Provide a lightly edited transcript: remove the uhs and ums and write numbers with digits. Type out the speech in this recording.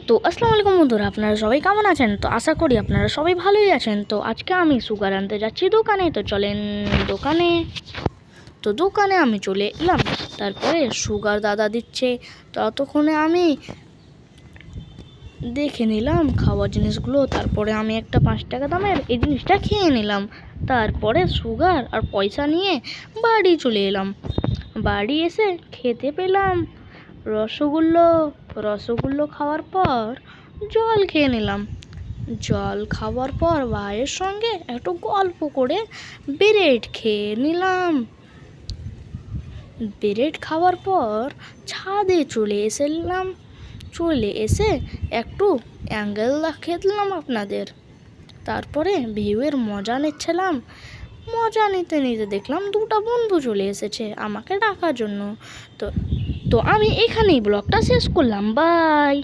তো আসসালামু আলাইকুম বন্ধুরা, আপনারা সবাই কেমন আছেন? তো আশা করি আপনারা সবাই ভালোই আছেন। তো আজকে আমি সুগার আনতে যাচ্ছি দোকানে। তো চলেন দোকানে। তো দোকানে আমি চলে এলাম। তারপরে সুগার দাদা দিচ্ছে, ততক্ষণে আমি দেখে নিলাম খাওয়ার জিনিসগুলো। তারপরে আমি একটা 5 টাকা দামের এই জিনিসটা খেয়ে নিলাম। তারপরে সুগার আর পয়সা নিয়ে বাড়ি চলে এলাম। বাড়ি এসে খেতে পেলাম রসগোল্লা। রসগোল্লা খাওয়ার পর জল খেয়ে নিলাম। জল খাওয়ার পর ভাইয়ের সঙ্গে একটু গল্প করে ব্রেড খেয়ে নিলাম। ব্রেড খাওয়ার পর ছাদে চলে এসে একটু অ্যাঙ্গেল দেখিয়ে দিলাম আপনাদের। তারপরে ভিউয়ের মজা নিচ্ছিলাম। মজা নিতে নিতে দেখলাম দুটো বন্ধু চলে এসেছে আমাকে ডাকার জন্য। তো তো আমি এখানেই ব্লগটা শেষ করলাম। বাই।